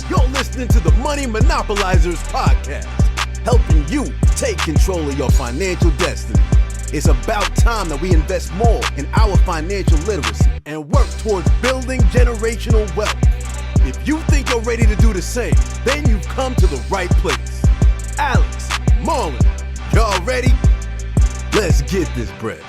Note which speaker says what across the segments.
Speaker 1: You're listening to the Money Monopolizers Podcast, helping you take control of your financial destiny. It's about time that we invest more in our financial literacy and work towards building generational wealth. If you think you're ready to do the same, then you've come to the right place. Alex, Marlon, y'all ready? Let's get this bread.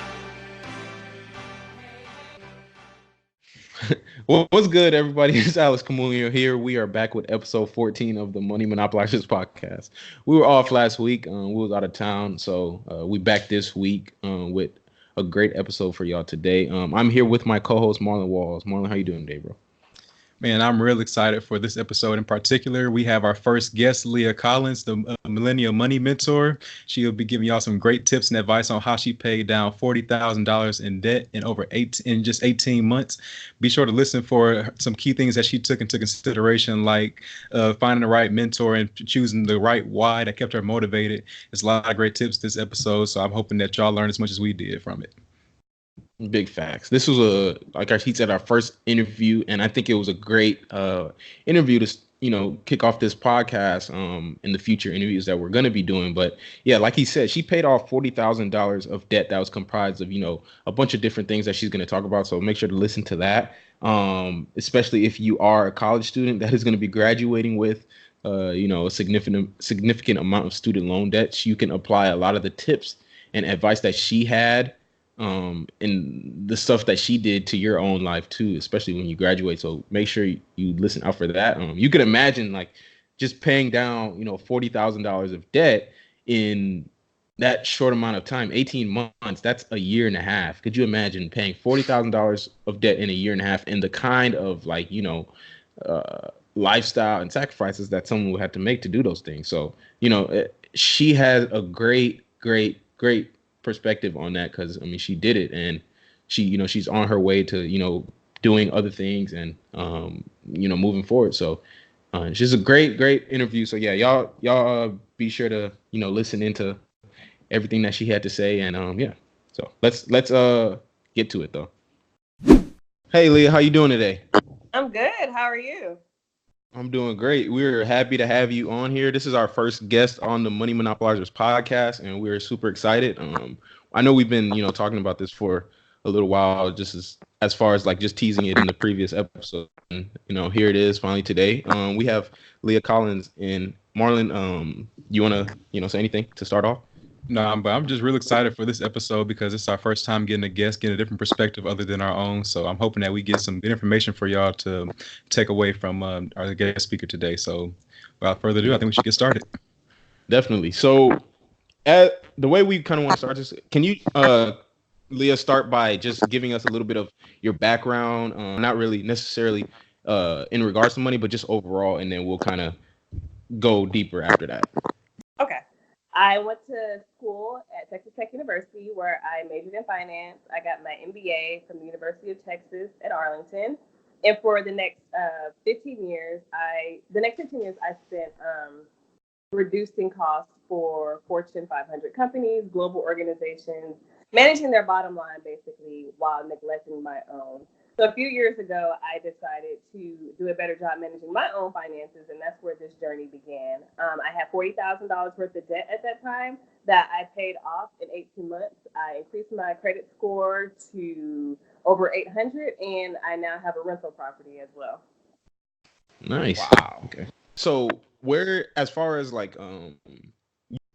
Speaker 2: Well, what's good, everybody? It's Alex Camulio here. We are back with episode 14 of the Money Monopolizers Podcast. We were off last week. We was out of town, so we back this week with a great episode for y'all today. I'm here with my co-host, Marlon Walls. Marlon, how you doing today, bro?
Speaker 3: Man, I'm real excited for this episode in particular. We have our first guest, Leah Collins, the Millennial Money Mentor. She will be giving y'all some great tips and advice on how she paid down $40,000 in debt in just 18 months. Be sure to listen for some key things that she took into consideration, like finding the right mentor and choosing the right why that kept her motivated. There's a lot of great tips this episode, so I'm hoping that y'all learn as much as we did from it.
Speaker 2: Big facts. This was he said, our first interview, and I think it was a great interview to kick off this podcast in the future interviews that we're going to be doing. But yeah, like he said, she paid off $40,000 of debt that was comprised of a bunch of different things that she's going to talk about. So make sure to listen to that, especially if you are a college student that is going to be graduating with a significant amount of student loan debts. You can apply a lot of the tips and advice that she had and the stuff that she did to your own life too, especially when you graduate. So make sure you listen out for that. You can imagine just paying down, $40,000 of debt in that short amount of time, 18 months, that's a year and a half. Could you imagine paying $40,000 of debt in a year and a half and the kind of lifestyle and sacrifices that someone would have to make to do those things? So, she has a great perspective on that, because she did it, and she's on her way to doing other things and moving forward. So she's a great interview. So yeah, y'all be sure to listen into everything that she had to say, and so let's get to it though. Hey Leah, how you doing today?
Speaker 4: I'm good. How are you?
Speaker 2: I'm doing great. We're happy to have you on here. This is our first guest on the Money Monopolizers Podcast, and we're super excited. I know we've been, talking about this for a little while, just as far as just teasing it in the previous episode. And, here it is finally today. We have Leah Collins and Marlon. You want to, say anything to start off?
Speaker 3: No, but I'm just real excited for this episode because it's our first time getting a guest, getting a different perspective other than our own. So I'm hoping that we get some good information for y'all to take away from our guest speaker today. So without further ado, I think we should get started.
Speaker 2: Definitely. So the way we kind of want to start this, can you, Leah, start by just giving us a little bit of your background, not really necessarily in regards to money, but just overall, and then we'll kind of go deeper after that.
Speaker 4: Okay. I went to school at Texas Tech University, where I majored in finance. I got my MBA from the University of Texas at Arlington. And for the next 15 years, I spent reducing costs for Fortune 500 companies, global organizations, managing their bottom line, basically, while neglecting my own. So a few years ago, I decided to do a better job managing my own finances, and that's where this journey began. I had $40,000 worth of debt at that time that I paid off in 18 months. I increased my credit score to over 800, and I now have a rental property as well.
Speaker 2: Nice. Wow. Okay. So where, as far as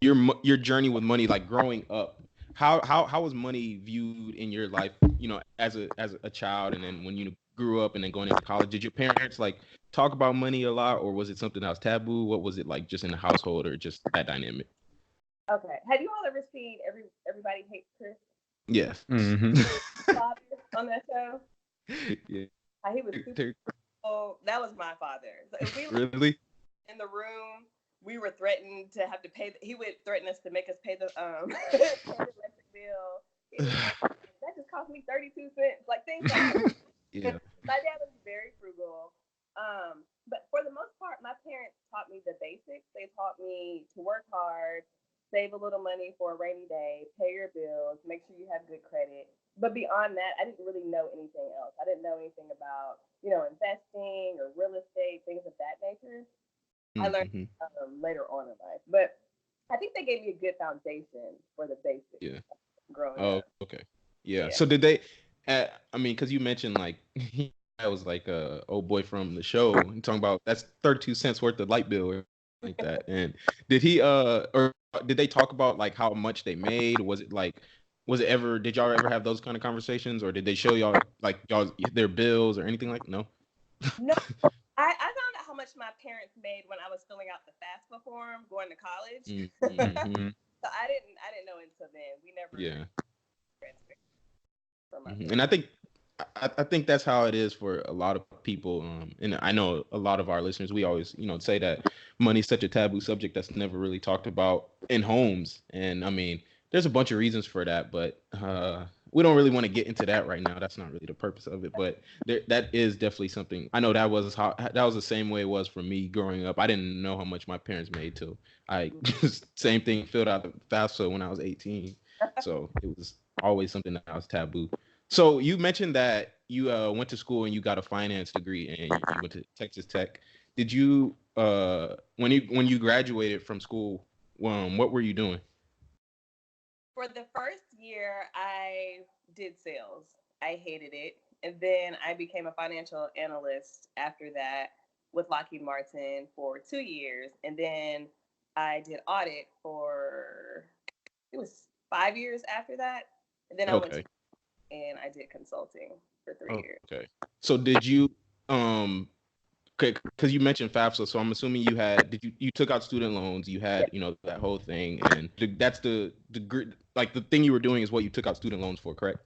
Speaker 2: your journey with money, growing up, how was money viewed in your life, as a child, and then when you grew up and then going into college? Did your parents talk about money a lot, or was it something that was taboo? What was it like just in the household, or just that dynamic?
Speaker 4: Okay. Have you all ever seen Everybody Hates Chris?
Speaker 2: Yes.
Speaker 3: Mm-hmm.
Speaker 4: Father on that show?
Speaker 2: Yeah.
Speaker 4: He was super. Oh, that was my father. So if we
Speaker 2: Really?
Speaker 4: in the room, we were threatened to have to pay. He would threaten us to make us pay the electric bill. That just cost me 32 cents. Things like that.
Speaker 2: Yeah.
Speaker 4: My dad was very frugal. But for the most part, my parents taught me the basics. They taught me to work hard, save a little money for a rainy day, pay your bills, make sure you have good credit. But beyond that, I didn't really know anything else. I didn't know anything about, investing or real estate, things of that nature. I learned later on in life. But I think they gave me a good foundation for the basics growing up.
Speaker 2: Okay. Yeah. So did they, because you mentioned like, that was like a old boy from the show, and talking about that's 32 cents worth of light bill or like that. And did he, or did they talk about like how much they made? Did y'all ever have those kind of conversations, or did they show y'all like their bills or anything like? No.
Speaker 4: No, I found out how much my parents made when I was filling out the FAFSA form going to college. So I didn't know until then. We never.
Speaker 2: And I think that's how it is for a lot of people. And I know a lot of our listeners, we always, say that money is such a taboo subject that's never really talked about in homes. And I mean, there's a bunch of reasons for that, but we don't really want to get into that right now. That's not really the purpose of it. But that is definitely something. I know that was the same way it was for me growing up. I didn't know how much my parents made till I just same thing filled out the FAFSA when I was 18. So it was always something that was taboo. So you mentioned that you went to school and you got a finance degree and you went to Texas Tech. Did you when you graduated from school, what were you doing?
Speaker 4: For the first year, I did sales. I hated it. And then I became a financial analyst after that with Lockheed Martin for 2 years. And then I did audit for, it was 5 years after that. And then I went to, and I did consulting for 3 years.
Speaker 2: Okay. So did you, because you mentioned FAFSA, so I'm assuming you took out student loans, you had, that whole thing, and that's the the thing you were doing is what you took out student loans for, correct?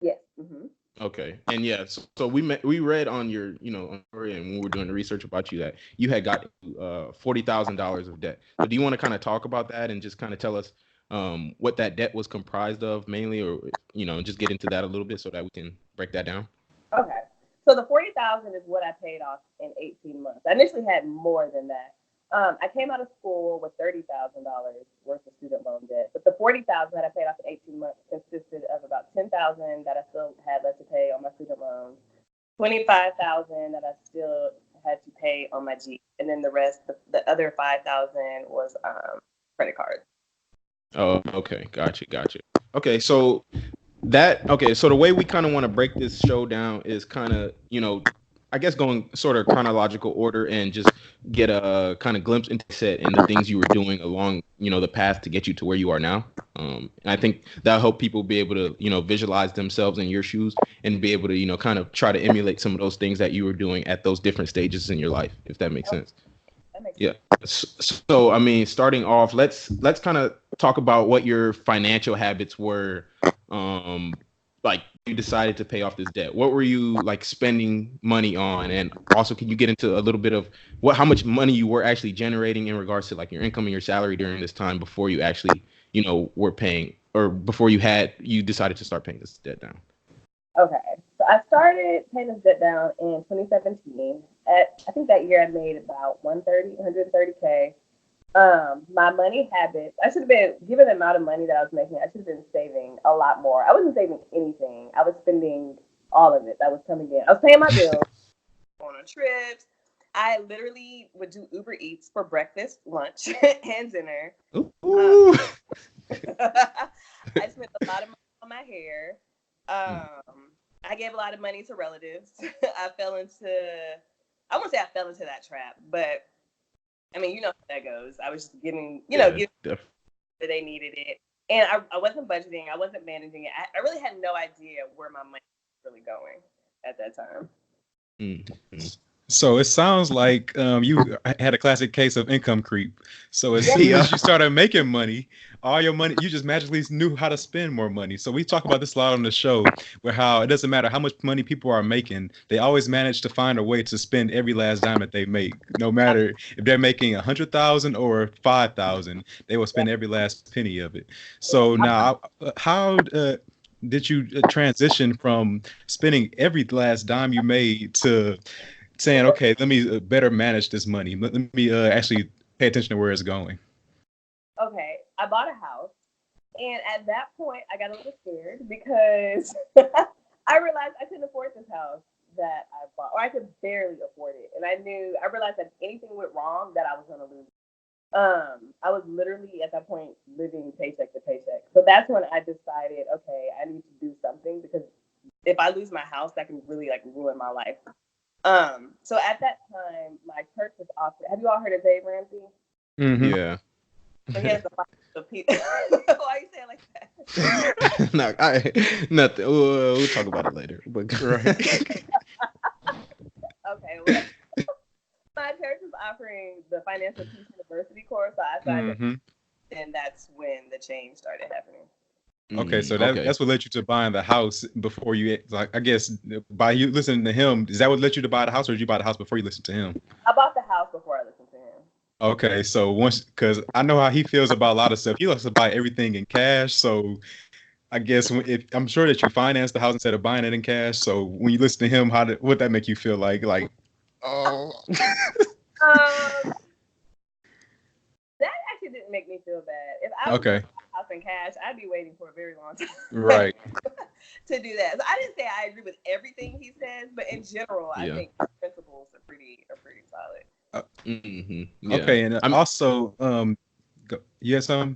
Speaker 4: Yes. Mm-hmm.
Speaker 2: Okay. And so we read on your, and when we were doing the research about you that you had got $40,000 of debt. So do you want to kind of talk about that and just kind of tell us what that debt was comprised of mainly, or, just get into that a little bit so that we can break that down?
Speaker 4: Okay. So the $40,000 is what I paid off in 18 months. I initially had more than that. I came out of school with $30,000 worth of student loan debt, but the $40,000 that I paid off in 18 months consisted of about $10,000 that I still had left to pay on my student loans, $25,000 that I still had to pay on my Jeep, and then the rest, the other $5,000 was credit cards.
Speaker 2: Oh, okay, gotcha. Okay, so the way we kind of want to break this show down is kind of, I guess going sort of chronological order and just get a kind of glimpse into set and the things you were doing along, the path to get you to where you are now. And I think that'll help people be able to, visualize themselves in your shoes and be able to, kind of try to emulate some of those things that you were doing at those different stages in your life, if that makes sense. Yeah. So, I mean, starting off, let's kind of talk about what your financial habits were. Like you decided to pay off this debt. What were you like spending money on? And also, can you get into a little bit of how much money you were actually generating in regards to like your income and your salary during this time before you actually, were paying, or before you decided to start paying this debt down?
Speaker 4: Okay. So I started paying this debt down in 2017. I think that year I made about $130K. My money habits, I should have been, given the amount of money that I was making, I should have been saving a lot more. I wasn't saving anything. I was spending all of it that was coming in. I was paying my bills, going on trips. I literally would do Uber Eats for breakfast, lunch, and dinner. I spent a lot of money on my hair. I gave a lot of money to relatives. I won't say I fell into that trap, but I mean, how that goes. I was just giving, giving that they needed it. And I wasn't budgeting. I wasn't managing it. I really had no idea where my money was really going at that time.
Speaker 2: Mm-hmm.
Speaker 3: So it sounds like you had a classic case of income creep. So as soon as you started making money, all your money, you just magically knew how to spend more money. So we talk about this a lot on the show, where how it doesn't matter how much money people are making, they always manage to find a way to spend every last dime that they make. No matter if they're making 100,000 or 5,000, they will spend every last penny of it. So now, how did you transition from spending every last dime you made to saying, okay, let me better manage this money. Let me actually pay attention to where it's going?
Speaker 4: Okay. I bought a house. And at that point, I got a little scared because I realized I couldn't afford this house that I bought, or I could barely afford it. And I realized that if anything went wrong, that I was going to lose. I was literally at that point living paycheck to paycheck. So that's when I decided, okay, I need to do something, because if I lose my house, that can really like ruin my life. So at that time, my church was offering. Have you all heard of Dave Ramsey?
Speaker 3: Mm-hmm.
Speaker 2: Yeah.
Speaker 4: So he has a people. Why you saying like that?
Speaker 2: Nothing. We'll talk about it later. But
Speaker 4: Okay. Well, my church was offering the Financial Peace University course, so I signed up, and that's when the change started happening.
Speaker 3: Okay, so that's what led you to buying the house before you, like, I guess, by you listening to him, is that what led you to buy the house, or did you buy the house before you listened to him?
Speaker 4: I bought the house before I listened to him.
Speaker 3: Okay, so because I know how he feels about a lot of stuff. He likes to buy everything in cash. So I guess I'm sure that you financed the house instead of buying it in cash. So when you listen to him, what that make you feel like? Like, oh.
Speaker 4: That actually didn't make me feel bad. If I was buying a house in cash, I'd be waiting for a very long time.
Speaker 3: Right.
Speaker 4: To do that. So I didn't say I agree with everything he says, but in general, I think the principles are pretty solid.
Speaker 2: Yeah.
Speaker 3: Okay, and also, yes, I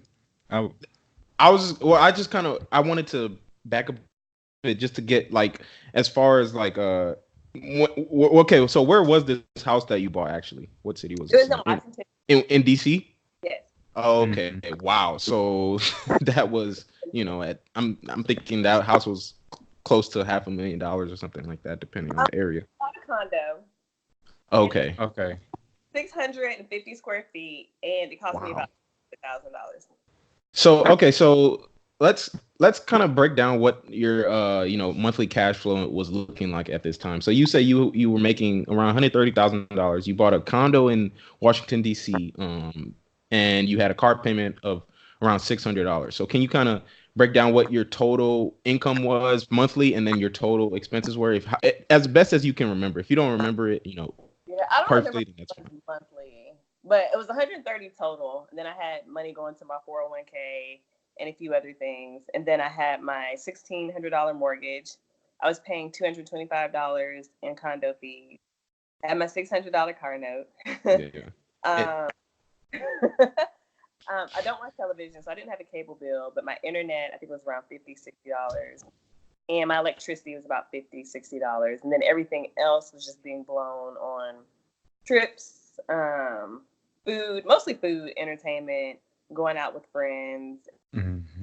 Speaker 2: wanted to back up a bit just to get like as far as like okay, so where was this house that you bought actually? What city was it?
Speaker 4: It was in Washington.
Speaker 2: In DC?
Speaker 4: Yes.
Speaker 2: Oh, okay. Wow. So that was, I'm thinking that house was close to $500,000 or something like that, depending on the area.
Speaker 4: I bought a condo.
Speaker 2: Okay.
Speaker 4: 650 square feet, and it cost me about $1,000.
Speaker 2: So let's kind of break down what your monthly cash flow was looking like at this time. So you say you were making around $130,000. You bought a condo in Washington D.C. And you had a car payment of around $600. So can you kind of break down what your total income was monthly, and then your total expenses were, as best as you can remember? If you don't remember it,
Speaker 4: Yeah, I don't
Speaker 2: perfectly,
Speaker 4: remember monthly, but it was 130 total. And then I had money going to my 401k and a few other things. And then I had my $1,600 mortgage. I was paying $225 in condo fees. I had my $600 car note. I don't watch television, so I didn't have a cable bill, but my internet, I think it was around $50-$60. And my electricity was about $50-$60. And then everything else was just being blown on trips, food, mostly food, entertainment, going out with friends.
Speaker 2: Mm-hmm.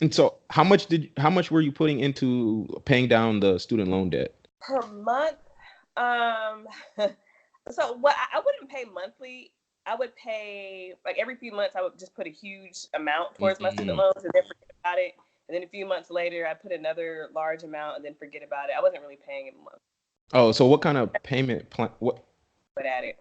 Speaker 2: And so how much were you putting into paying down the student loan debt?
Speaker 4: Per month? So what I wouldn't pay monthly. I would pay, like, every few months, I would just put a huge amount towards my student loans and then forget about it. And then a few months later, I put another large amount and then forget about it. I wasn't really paying it a month. Oh,
Speaker 2: so what kind of payment plan? What?
Speaker 4: But at it.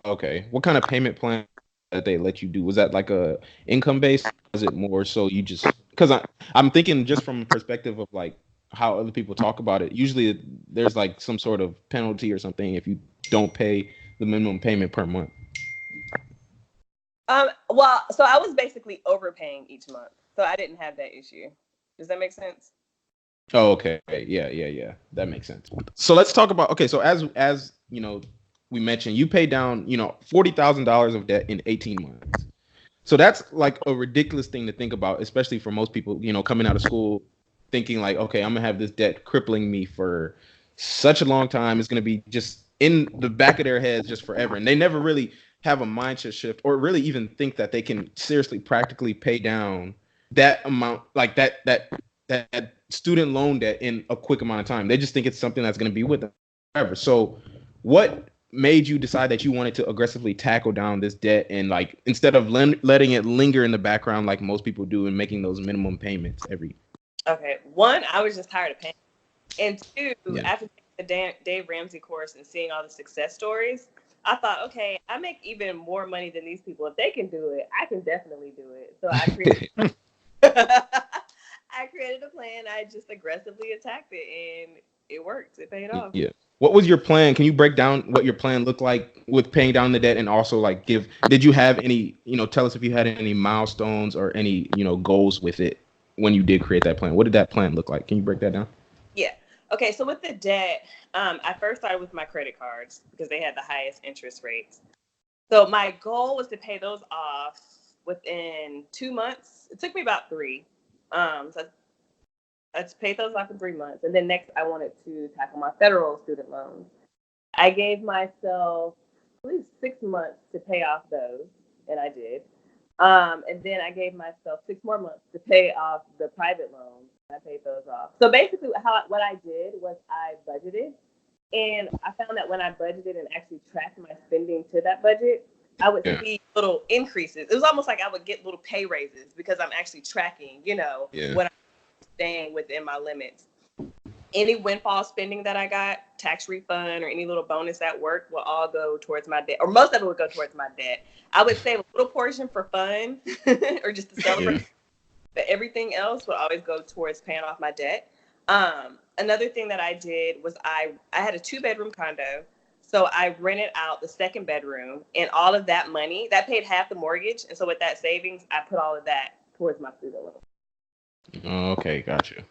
Speaker 2: Okay. What kind of payment plan that they let you do? Was that like a income based? Was it more so you just, because I'm thinking just from the perspective of like how other people talk about it. Usually there's like some sort of penalty or something if you don't pay the minimum payment per month.
Speaker 4: Well, so I was basically overpaying each month, so I didn't have that issue. Does that make sense?
Speaker 2: Oh, okay. Yeah. That makes sense. So let's talk about, okay, so as you know, we mentioned you paid down, $40,000 of debt in 18 months. So that's like a ridiculous thing to think about, especially for most people, coming out of school thinking like, okay, I'm gonna have this debt crippling me for such a long time. It's gonna be just in the back of their heads just forever. And they never really have a mindset shift or really even think that they can seriously practically pay down that amount, like that student loan debt in a quick amount of time. They just think it's something that's going to be with them forever. So what made you decide that you wanted to aggressively tackle down this debt and, like, instead of letting it linger in the background like most people do and making those minimum payments every?
Speaker 4: Okay. One, I was just tired of paying. And two, after the Dave Ramsey course and seeing all the success stories, I thought, okay, I make even more money than these people. If they can do it, I can definitely do it. So I created I created a plan. I just aggressively attacked it, and it worked. It paid off.
Speaker 2: Yeah. What was your plan? Can you break down what your plan looked like with paying down the debt, and also like did you have any, tell us if you had any milestones or any, goals with it when you did create that plan? What did that plan look like? Can you break that down?
Speaker 4: Yeah. Okay. So with the debt, I first started with my credit cards because they had the highest interest rates. So my goal was to pay those off within 2 months. It took me about 3. So I paid those off in 3 months. And then next I wanted to tackle my federal student loans. I gave myself at least 6 months to pay off those, and I did. And then I gave myself 6 more months to pay off the private loans. I paid those off. So basically what I did was I budgeted, and I found that when I budgeted and actually tracked my spending to that budget, I would see little increases. It was almost like I would get little pay raises because I'm actually tracking, what I'm staying within my limits. Any windfall spending that I got, tax refund or any little bonus at work will all go towards my debt, or most of it would go towards my debt. I would save a little portion for fun or just to celebrate, but everything else would always go towards paying off my debt. Another thing that I did was I had a 2-bedroom condo. So I rented out the 2nd bedroom, and all of that money, that paid half the mortgage. And so with that savings, I put all of that towards my student loan.
Speaker 2: Okay, gotcha.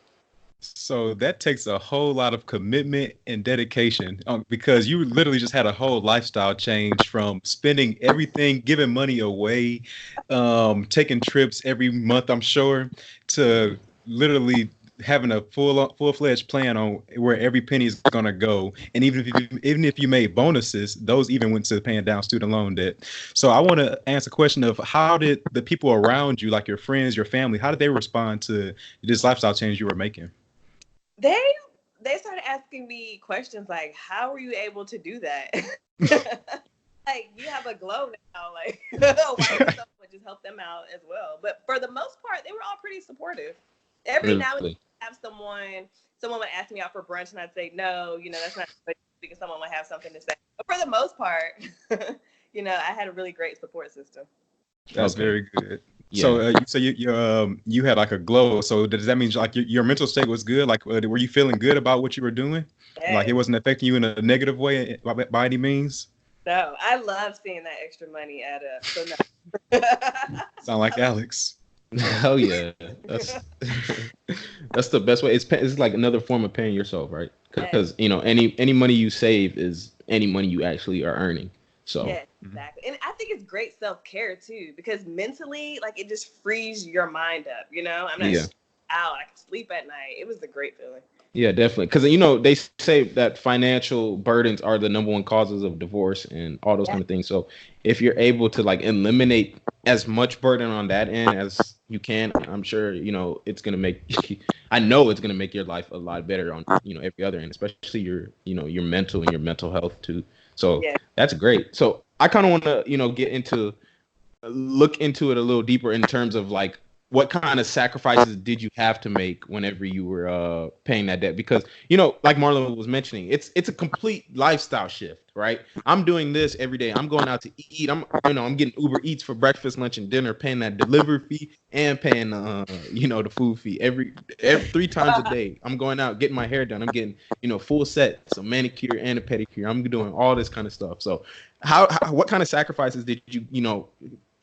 Speaker 3: So that takes a whole lot of commitment and dedication, because you literally just had a whole lifestyle change from spending everything, giving money away, taking trips every month, I'm sure, to literally having a full-fledged plan on where every penny is going to go. And even if you made bonuses, those even went to paying down student loan debt. So I want to ask a question of, how did the people around you, like your friends, your family, how did they respond to this lifestyle change you were making?
Speaker 4: They started asking me questions like, how were you able to do that? Like, you have a glow now, like, why would someone just help them out as well? But for the most part, they were all pretty supportive. Every now and then have someone would ask me out for brunch, and I'd say, no, that's not, because someone would have something to say. But for the most part, I had a really great support system.
Speaker 3: That's very good. Yeah. So you had like a glow. So does that mean like your mental state was good? Like, were you feeling good about what you were doing? Yeah. Like it wasn't affecting you in a negative way by any means?
Speaker 4: No, I love seeing that extra money add up. So no.
Speaker 3: Sound like Alex.
Speaker 2: Hell yeah, that's the best way. It's like another form of paying yourself, right? Because any money you save is any money you actually are earning. So
Speaker 4: yeah, exactly. And I think it's great self-care too, because mentally, like, it just frees your mind up. I'm not out. I can sleep at night. It was a great feeling.
Speaker 2: Yeah, definitely. Because they say that financial burdens are the number one causes of divorce and all those kind of things. So if you're able to like eliminate as much burden on that end as you can, I'm sure it's gonna make I know it's gonna make your life a lot better on every other end, especially your your mental and your mental health too. So that's great. So I kind of want to look into it a little deeper in terms of like, what kind of sacrifices did you have to make whenever you were paying that debt? Because, like Marlon was mentioning, it's a complete lifestyle shift, right? I'm doing this every day. I'm going out to eat. I'm getting Uber Eats for breakfast, lunch, and dinner, paying that delivery fee and paying, the food fee every 3 times a day. I'm going out, getting my hair done. I'm getting, full set, so manicure and a pedicure. I'm doing all this kind of stuff. So what kind of sacrifices did you,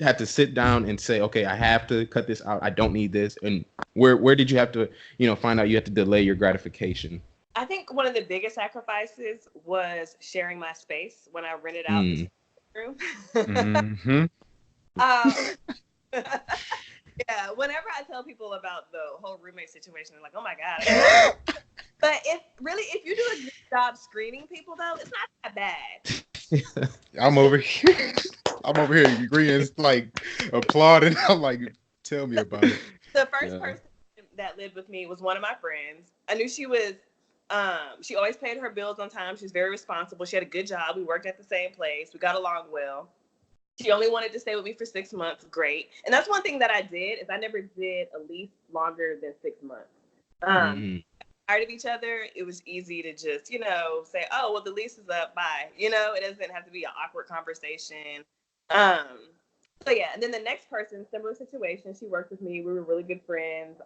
Speaker 2: had to sit down and say, okay, I have to cut this out. I don't need this. And where did you have to, find out you had to delay your gratification?
Speaker 4: I think one of the biggest sacrifices was sharing my space when I rented out the room.
Speaker 3: Mm-hmm.
Speaker 4: Yeah, whenever I tell people about the whole roommate situation, they're like, oh my God. But if you do a good job screening people, though, it's not that bad.
Speaker 3: I'm over here agreeing, like applauding. I'm like, tell me about it.
Speaker 4: The first person that lived with me was one of my friends. I knew she was, she always paid her bills on time. She was very responsible. She had a good job. We worked at the same place. We got along well. She only wanted to stay with me for 6 months. Great. And that's one thing that I did, is I never did a lease longer than 6 months. Tired of each other, it was easy to just, say, oh, well, the lease is up, bye. It doesn't have to be an awkward conversation. So yeah, and then the next person, similar situation, she worked with me. We were really good friends.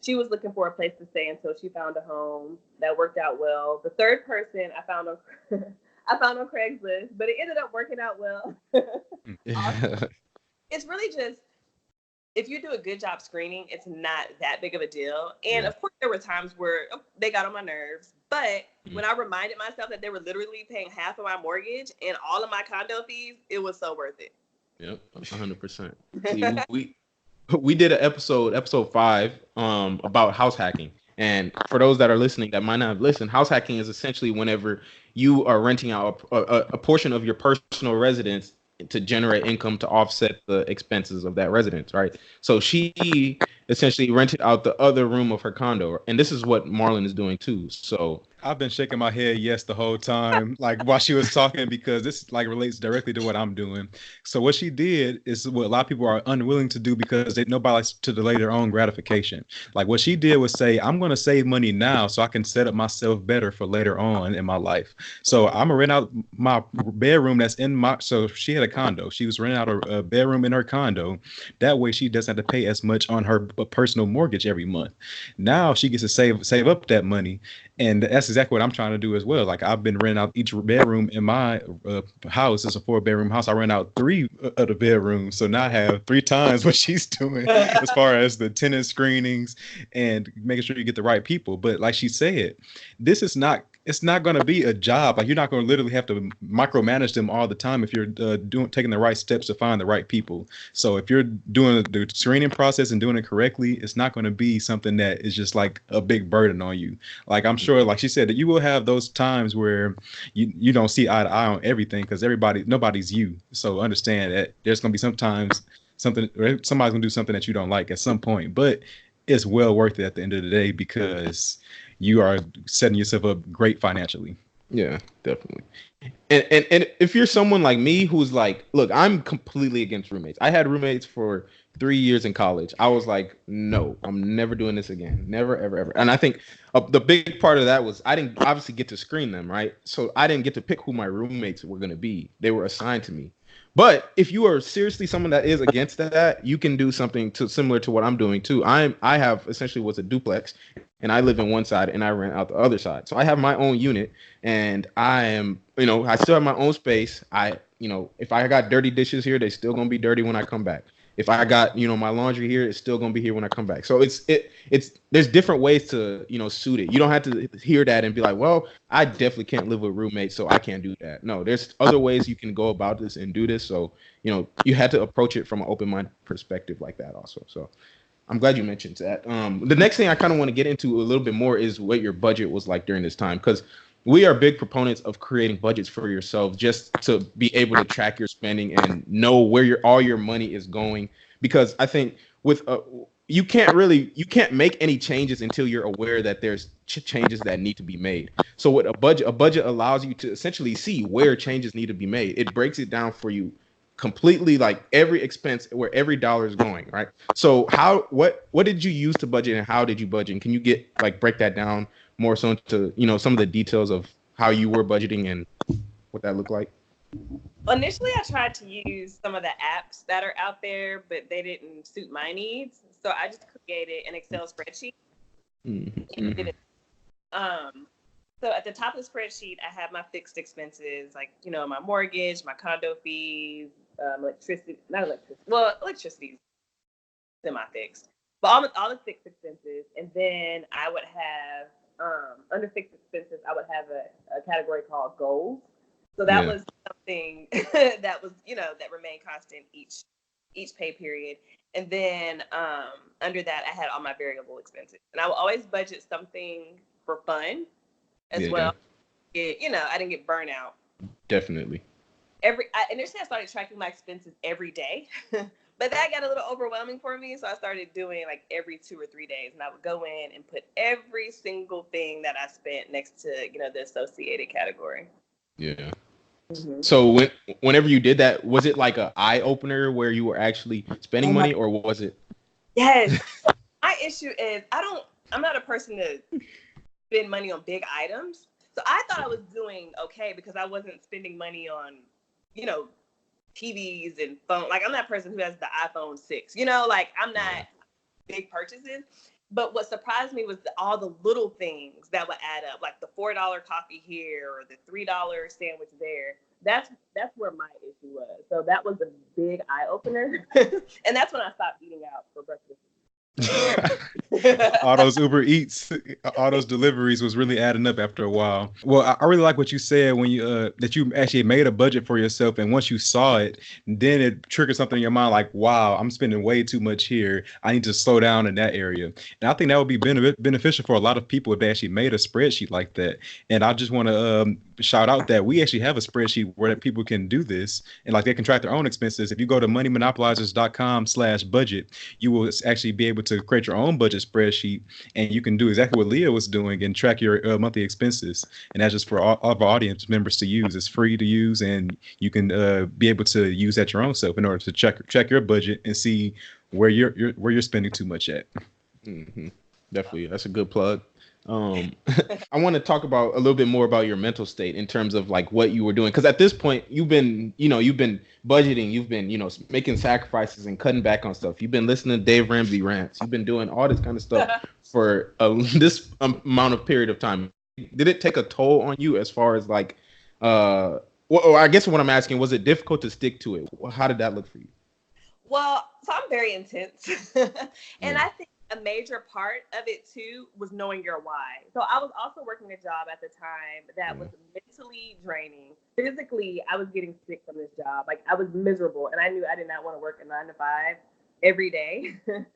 Speaker 4: she was looking for a place to stay until she found a home that worked out well. The third person I found on Craigslist, but it ended up working out well. It's really just, if you do a good job screening, it's not that big of a deal. And of course, there were times where they got on my nerves. But when I reminded myself that they were literally paying half of my mortgage and all of my condo fees, it was so worth it.
Speaker 2: Yep, 100%. See, we did an episode 5, about house hacking. And for those that are listening that might not have listened, house hacking is essentially whenever you are renting out a portion of your personal residence to generate income to offset the expenses of that residence, right? So she essentially rented out the other room of her condo, and this is what Marlon is doing too. So
Speaker 3: I've been shaking my head yes the whole time, like while she was talking, because this like relates directly to what I'm doing. So what she did is what a lot of people are unwilling to do because nobody likes to delay their own gratification. Like what she did was say, I'm going to save money now so I can set up myself better for later on in my life. So I'm gonna rent out my bedroom that's in my, so she had a condo. She was renting out a bedroom in her condo. That way she doesn't have to pay as much on her personal mortgage every month. Now she gets to save up that money. And that's exactly what I'm trying to do as well. Like I've been renting out each bedroom in my house. It's a 4-bedroom house. I rent out 3 of the bedrooms. So now I have 3 times what she's doing as far as the tenant screenings and making sure you get the right people. But like she said, it's not going to be a job. Like you're not going to literally have to micromanage them all the time if you're taking the right steps to find the right people. So if you're doing the screening process and doing it correctly, it's not going to be something that is just like a big burden on you. Like I'm sure, like she said, that you will have those times where you don't see eye to eye on everything because nobody's you. So understand that there's going to be sometimes somebody's going to do something that you don't like at some point, but it's well worth it at the end of the day because you are setting yourself up great financially.
Speaker 2: Yeah, definitely. And if you're someone like me who's like, look, I'm completely against roommates. I had roommates for 3 years in college. I was like, no, I'm never doing this again. Never, ever, ever. And I think the big part of that was I didn't obviously get to screen them, right? So I didn't get to pick who my roommates were going to be. They were assigned to me. But if you are seriously someone that is against that, you can do something similar to what I'm doing too. I have essentially what's a duplex, and I live in one side and I rent out the other side. So I have my own unit, and I am, I still have my own space. If I got dirty dishes here, they still gonna be dirty when I come back. If I got, my laundry here, it's still gonna be here when I come back. So there's different ways to, suit it. You don't have to hear that and be like, well, I definitely can't live with roommates, so I can't do that. No, there's other ways you can go about this and do this. So, you had to approach it from an open mind perspective like that also. So I'm glad you mentioned that. The next thing I kind of want to get into a little bit more is what your budget was like during this time, because we are big proponents of creating budgets for yourself just to be able to track your spending and know where all your money is going. Because I think with you can't make any changes until you're aware that there's changes that need to be made. So with a budget allows you to essentially see where changes need to be made. It breaks it down for you completely, like every expense, where every dollar is going, right? So what did you use to budget and how did you budget? And can you break that down more so into, some of the details of how you were budgeting and what that looked like?
Speaker 4: Initially, I tried to use some of the apps that are out there, but they didn't suit my needs. So I just created an Excel spreadsheet. Mm-hmm. So at the top of the spreadsheet, I have my fixed expenses, like, my mortgage, my condo fees, electricity, electricity, semi-fixed, but all the fixed expenses. And then I would have, under fixed expenses, I would have a category called goals. So that was something that was, that remained constant each pay period. And then under that, I had all my variable expenses. And I would always budget something for fun as well. I didn't get burnt out.
Speaker 2: Definitely.
Speaker 4: Initially, I started tracking my expenses every day. But that got a little overwhelming for me. So I started doing like every 2 or 3 days. And I would go in and put every single thing that I spent next to, the associated category.
Speaker 2: Yeah. Mm-hmm. So whenever you did that, was it like an eye opener where you were actually spending money, or was it?
Speaker 4: Yes. My issue is I'm not a person to spend money on big items. So I thought I was doing okay because I wasn't spending money on, TVs and phone. Like I'm that person who has the iPhone 6, I'm not big purchases. But what surprised me was all the little things that would add up, like the $4 coffee here or the $3 sandwich there. That's where my issue was. So that was a big eye opener, and that's when I stopped eating out for breakfast.
Speaker 3: All those Uber Eats, all those deliveries was really adding up after a while. Well, I really like what you said when you that you actually made a budget for yourself, and once you saw it, then it triggered something in your mind like, wow, I'm spending way too much here. I need to slow down in that area. And I think that would be beneficial for a lot of people if they actually made a spreadsheet like that. And I just want to shout out that we actually have a spreadsheet where people can do this, and like they can track their own expenses. If you go to moneymonopolizers.com/budget, you will actually be able to create your own budget spreadsheet, and you can do exactly what Leah was doing and track your monthly expenses. And that's just for all of our audience members to use. It's free to use, and you can be able to use that your own self in order to check your budget and see where you're spending too much at.
Speaker 2: Mm-hmm. Definitely, that's a good plug. I want to talk about a little bit more about your mental state in terms of like what you were doing, because at this point you've been budgeting, you've been making sacrifices and cutting back on stuff. You've been listening to Dave Ramsey rants. You've been doing all this kind of stuff for this amount of period of time. Did it take a toll on you as far as like I guess what I'm asking, was it difficult to stick to it? How did that look for you?
Speaker 4: Well, so I'm very intense, and I think a major part of it too was knowing your why. So I was also working a job at the time that was mentally draining. Physically, I was getting sick from this job. Like, I was miserable, and I knew I did not want to work a 9 to 5 every day and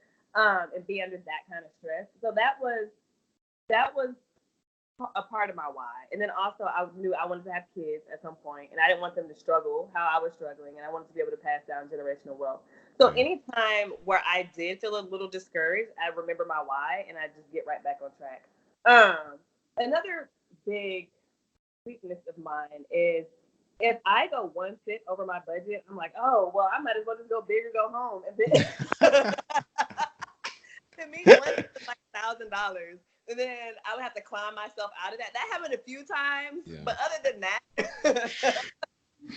Speaker 4: be under that kind of stress. So that was a part of my why. And then also I knew I wanted to have kids at some point, and I didn't want them to struggle how I was struggling, and I wanted to be able to pass down generational wealth. So anytime where I did feel a little discouraged, I remember my why, and I just get right back on track. Another big weakness of mine is if I go one cent over my budget, I'm like, oh, well, I might as well just go big or go home. And then to me, one cent is like $1,000. And then I would have to climb myself out of that. That happened a few times, but other than that,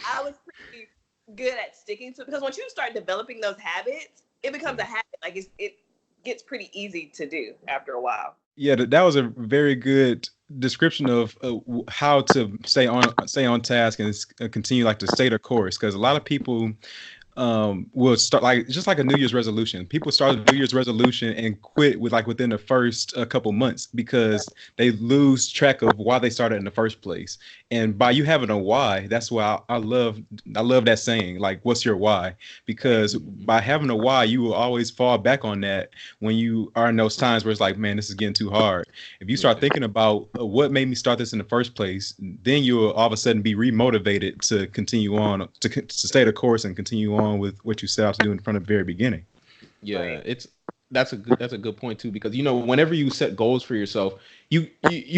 Speaker 4: I was pretty good at sticking to it, because once you start developing those habits, it becomes a habit. Like it gets pretty easy to do after a while.
Speaker 3: Yeah, that was a very good description of how to stay on task and continue like to stay the course, because a lot of people will start just like a New Year's resolution. People start a New Year's resolution and quit within the first couple months because they lose track of why they started in the first place. And by you having a why, that's why I love that saying, like, what's your why? Because by having a why, you will always fall back on that when you are in those times where it's like, man, this is getting too hard. If you start thinking about what made me start this in the first place, then you will all of a sudden be remotivated to continue on, to stay the course and continue on with what you set out to do from the very beginning.
Speaker 2: Yeah, that's a good point too, because whenever you set goals for yourself, you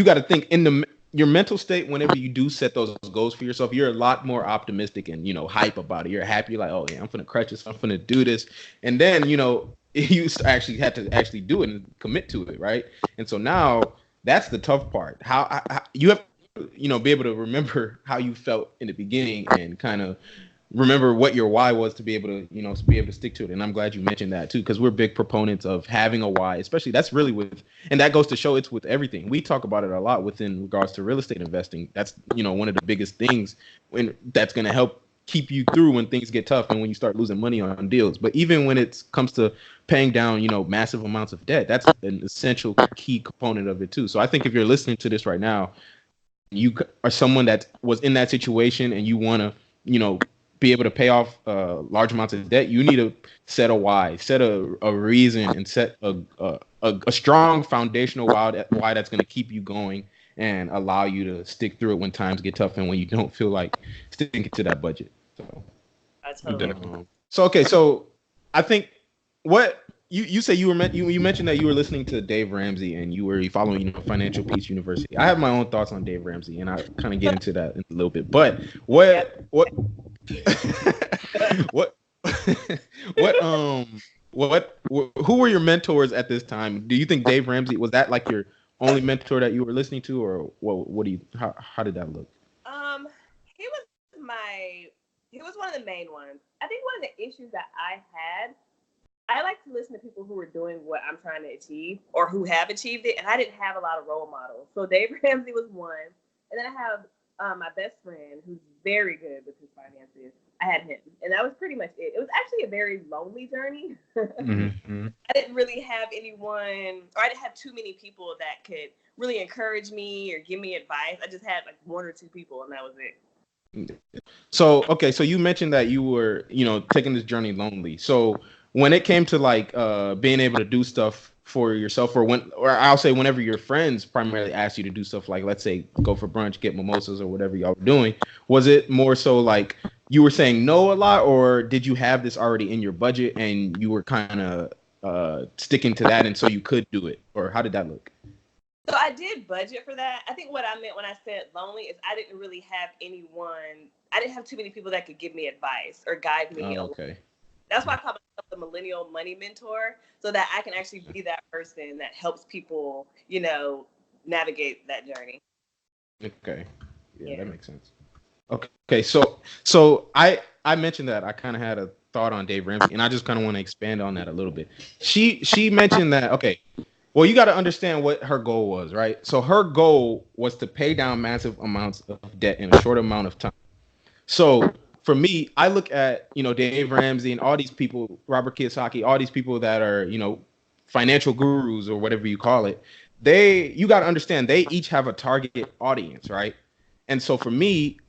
Speaker 2: got to think in your mental state. Whenever you do set those goals for yourself, you're a lot more optimistic and hype about it. You're happy, like, oh yeah, I'm gonna crush this, I'm gonna do this, and then you actually had to actually do it and commit to it, right? And so now that's the tough part. How you have to, be able to remember how you felt in the beginning and kind of remember what your why was to be able to stick to it. And I'm glad you mentioned that too, because we're big proponents of having a why, especially that's really and that goes to show it's with everything. We talk about it a lot within regards to real estate investing. That's, one of the biggest things that's going to help keep you through when things get tough and when you start losing money on deals. But even when it comes to paying down, massive amounts of debt, that's an essential key component of it too. So I think if you're listening to this right now, you are someone that was in that situation and you want to, be able to pay off large amounts of debt, you need to set a why, set a reason, and set a strong foundational why that's going to keep you going and allow you to stick through it when times get tough and when you don't feel like sticking to that budget. So, so I think what you say you mentioned that you were listening to Dave Ramsey and you were following Financial Peace University. I have my own thoughts on Dave Ramsey and I kind of get into that in a little bit. But who were your mentors at this time? Do you think Dave Ramsey was that like your only mentor that you were listening to, or how did that look?
Speaker 4: He was one of the main ones. I think one of the issues that I had I like to listen to people who are doing what I'm trying to achieve or who have achieved it. And I didn't have a lot of role models. So Dave Ramsey was one. And then I have my best friend who's very good with his finances. I had him. And that was pretty much it. It was actually a very lonely journey.
Speaker 3: Mm-hmm.
Speaker 4: I didn't really have anyone, or I didn't have too many people that could really encourage me or give me advice. I just had like one or two people, and that was it.
Speaker 2: So, okay, so you mentioned that you were, taking this journey lonely. So when it came to like being able to do stuff for yourself, or I'll say whenever your friends primarily asked you to do stuff like, let's say, go for brunch, get mimosas or whatever y'all were doing, was it more so like you were saying no a lot, or did you have this already in your budget and you were kind of sticking to that and so you could do it? Or how did that look?
Speaker 4: So I did budget for that. I think what I meant when I said lonely is I didn't really have anyone. I didn't have too many people that could give me advice or guide me.
Speaker 2: Okay.
Speaker 4: That's why I call myself the Millennial Money Mentor, so that I can actually be that person that helps people, navigate that journey.
Speaker 2: Okay. Yeah, that makes sense. Okay. So I mentioned that I kind of had a thought on Dave Ramsey, and I just kind of want to expand on that a little bit. She mentioned that, okay, well, you got to understand what her goal was, right? So her goal was to pay down massive amounts of debt in a short amount of time. So for me, I look at, Dave Ramsey and all these people, Robert Kiyosaki, all these people that are, financial gurus or whatever you call it. You got to understand, they each have a target audience, right? And so for me,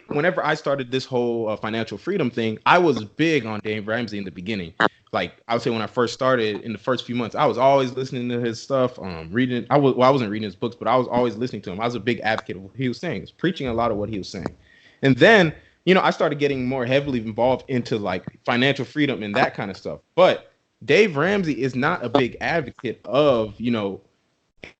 Speaker 2: whenever I started this whole financial freedom thing, I was big on Dave Ramsey in the beginning. Like I would say when I first started, in the first few months, I was always listening to his stuff, reading. I wasn't reading his books, but I was always listening to him. I was a big advocate of what he was saying. He was preaching a lot of what he was saying. And then, I started getting more heavily involved into like financial freedom and that kind of stuff. But Dave Ramsey is not a big advocate of,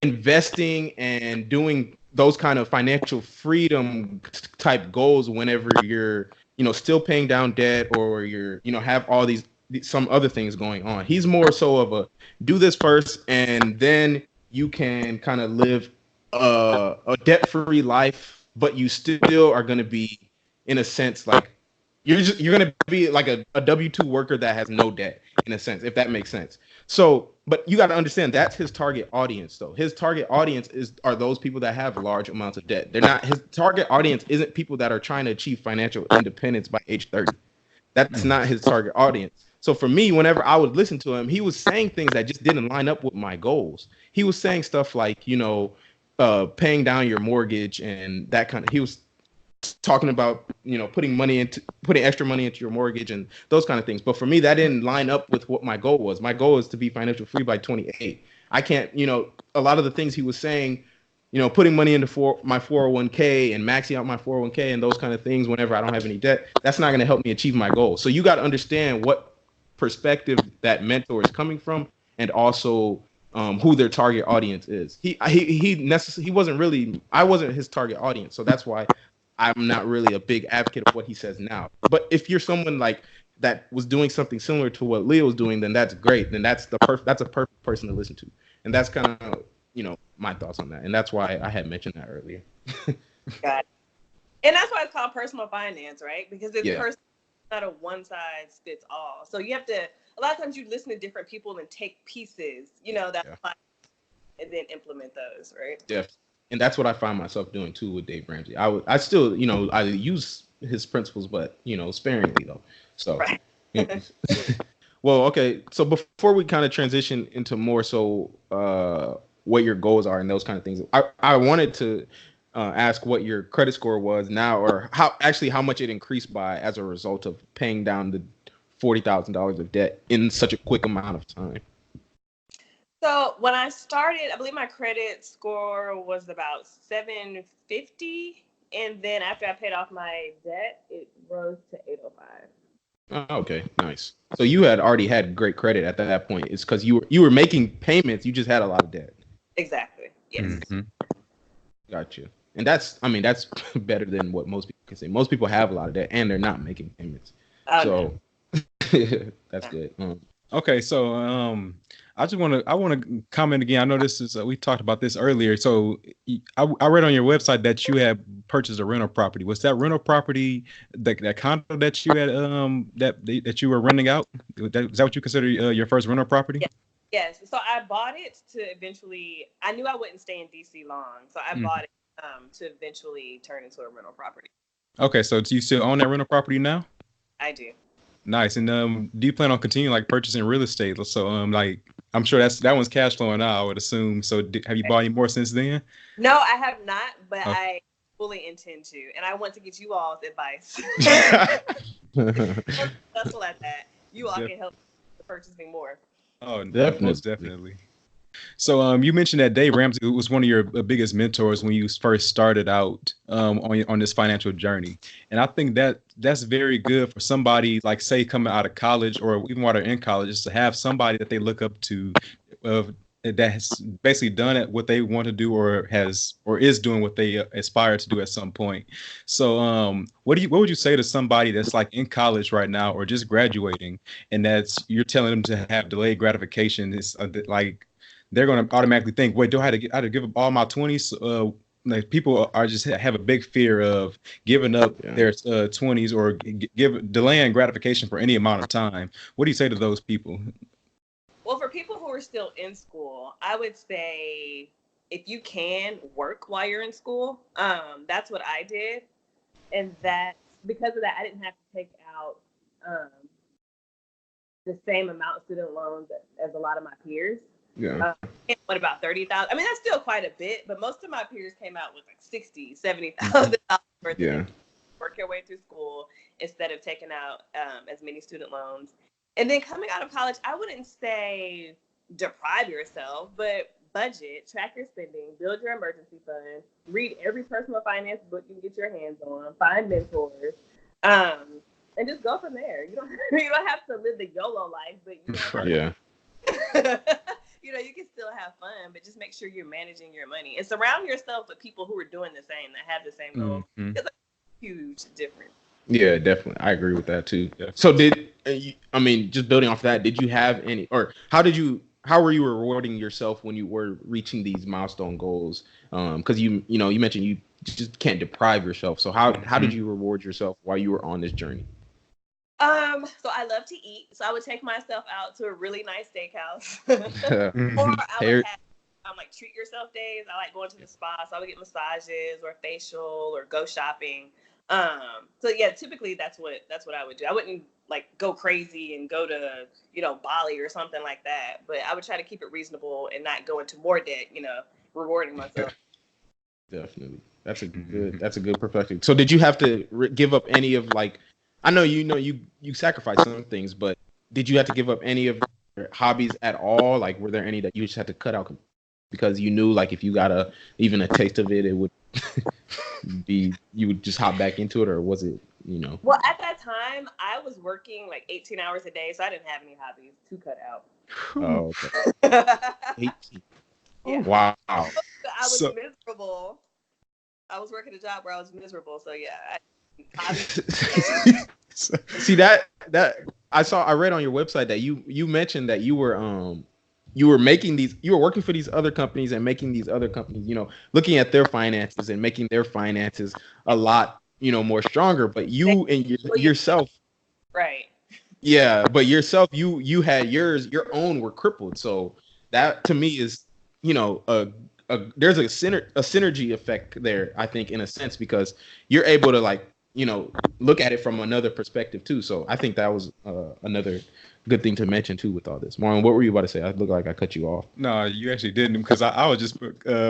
Speaker 2: investing and doing those kind of financial freedom type goals whenever you're, still paying down debt or you're, have all these some other things going on. He's more so of a do this first and then you can kind of live a debt-free life, but you still are going to be, in a sense, like you're going to be like a W-2 worker that has no debt, in a sense, if that makes sense. So, but you got to understand that's his target audience, though. His target audience are those people that have large amounts of debt. His target audience isn't people that are trying to achieve financial independence by age 30. That's not his target audience. So for me, whenever I would listen to him, he was saying things that just didn't line up with my goals. He was saying stuff like, paying down your mortgage and that kind of, he was talking about, putting extra money into your mortgage and those kind of things. But for me, that didn't line up with what my goal was. My goal is to be financial free by 28. I can't, a lot of the things he was saying, putting money into my 401k and maxing out my 401k and those kind of things whenever I don't have any debt, that's not going to help me achieve my goal. So you got to understand what perspective that mentor is coming from, and also who their target audience is. He wasn't really, I wasn't his target audience, so that's why I'm not really a big advocate of what he says now. But if you're someone like that was doing something similar to what Leah was doing, then that's great. Then that's a perfect person to listen to, and that's kind of my thoughts on that, and that's why I had mentioned that earlier.
Speaker 4: Got it. And that's why it's called personal finance, right? Because it's not a one size fits all. So you have to, a lot of times you listen to different people and take pieces, that apply and then implement those, right?
Speaker 2: Yeah. And that's what I find myself doing too with Dave Ramsey. I still, I use his principles, but, sparingly though. So, right. Well, okay. So before we kind of transition into more so what your goals are and those kind of things, I wanted to ask what your credit score was now, or how much it increased by as a result of paying down the $40,000 of debt in such a quick amount of time.
Speaker 4: So when I started, I believe my credit score was about 750, and then after I paid off my debt, it rose to 805.
Speaker 2: Oh, okay, nice. So you had already had great credit at that point. It's because you were making payments. You just had a lot of debt.
Speaker 4: Exactly. Yes.
Speaker 3: Mm-hmm.
Speaker 2: Gotcha. And that's better than what most people can say. Most people have a lot of debt and they're not making payments. So that's good.
Speaker 3: Okay, so I want to comment again. I know this is we talked about this earlier. So I read on your website that you have purchased a rental property. Was that rental property that condo that you had that you were renting out? Is that what you consider your first rental property?
Speaker 4: Yeah. Yes. So I bought it to eventually. I knew I wouldn't stay in DC long, so I bought it to eventually turn into a rental property.
Speaker 3: Okay, so do you still own that rental property now?
Speaker 4: I do.
Speaker 3: Nice. And do you plan on continuing like purchasing real estate? So like I'm sure that one's cash flowing now, I would assume. So have you bought any more since then?
Speaker 4: No, I have not, but I fully intend to, and I want to get you all's advice. Successful at that, you all can help purchasing more.
Speaker 3: Oh, definitely, most definitely. So you mentioned that Dave Ramsey was one of your biggest mentors when you first started out on this financial journey. And I think that's very good for somebody like, say, coming out of college or even while they're in college, is to have somebody that they look up to that has basically done it what they want to do or is doing what they aspire to do at some point. So what would you say to somebody that's like in college right now or just graduating, and you're telling them to have delayed gratification? It's like they're going to automatically think, wait, do I have to give up all my 20s? Like people are just have a big fear of giving up their 20s or delaying gratification for any amount of time. What do you say to those people?
Speaker 4: Well, for people who are still in school, I would say if you can work while you're in school, that's what I did. And that because of that, I didn't have to take out the same amount of student loans as a lot of my peers.
Speaker 2: Yeah.
Speaker 4: What about 30,000? I mean, that's still quite a bit, but most of my peers came out with like 60, 70,000 worth of work your way through school instead of taking out as many student loans. And then coming out of college, I wouldn't say deprive yourself, but budget, track your spending, build your emergency fund, read every personal finance book you can get your hands on, find mentors, and just go from there. You don't have to live the YOLO life, but you can still have fun, but just make sure you're managing your money and surround yourself with people who are doing the same, that have the same goals. It's a huge difference.
Speaker 2: Yeah, definitely. I agree with that too. Yeah. So just building off that, did you have any, or how were you rewarding yourself when you were reaching these milestone goals? Because you mentioned you just can't deprive yourself. So how did you reward yourself while you were on this journey?
Speaker 4: So I love to eat. So I would take myself out to a really nice steakhouse. Or I would have treat yourself days. I like going to the spa. So I would get massages or facial or go shopping. So yeah, typically that's what I would do. I wouldn't go crazy and go to, Bali or something like that. But I would try to keep it reasonable and not go into more debt, rewarding myself.
Speaker 2: Definitely. That's a good perspective. So did you have to give up any of I know you sacrificed some things, but did you have to give up any of your hobbies at all? Like, were there any that you just had to cut out because you knew if you got even a taste of it, it would you would just hop back into it, or was it,
Speaker 4: Well, at that time I was working 18 hours a day, so I didn't have any hobbies to cut out.
Speaker 2: Oh, okay. 18.
Speaker 4: Yeah.
Speaker 2: Wow.
Speaker 4: I was miserable. I was working a job where I was miserable, so yeah.
Speaker 2: See that I read on your website that you mentioned that you were working for these other companies and making these other companies, looking at their finances and making their finances a lot, more stronger, but you and yourself. Right. Yeah. But yourself, you had your own were crippled. So that to me is, there's a synergy effect there, I think, in a sense, because you're able to look at it from another perspective too. So I think that was another good thing to mention too with all this. Marlon, what were you about to say? I look like I cut you off.
Speaker 3: No, you actually didn't, because I was just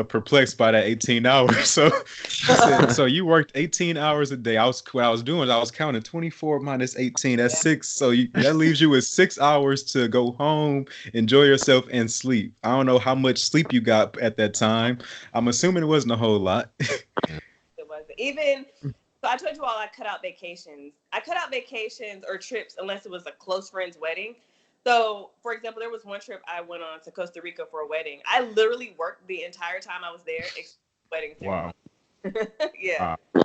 Speaker 3: perplexed by that 18 hours. So you worked 18 hours a day. What I was doing, I was counting 24 minus 18. That's 6. So that leaves you with 6 hours to go home, enjoy yourself, and sleep. I don't know how much sleep you got at that time. I'm assuming it wasn't a whole lot.
Speaker 4: It wasn't. Even so, I told you all I cut out vacations. I cut out vacations or trips unless it was a close friend's wedding. So, for example, there was one trip I went on to Costa Rica for a wedding. I literally worked the entire time I was there. Wedding ceremony. Wow. Yeah. Wow.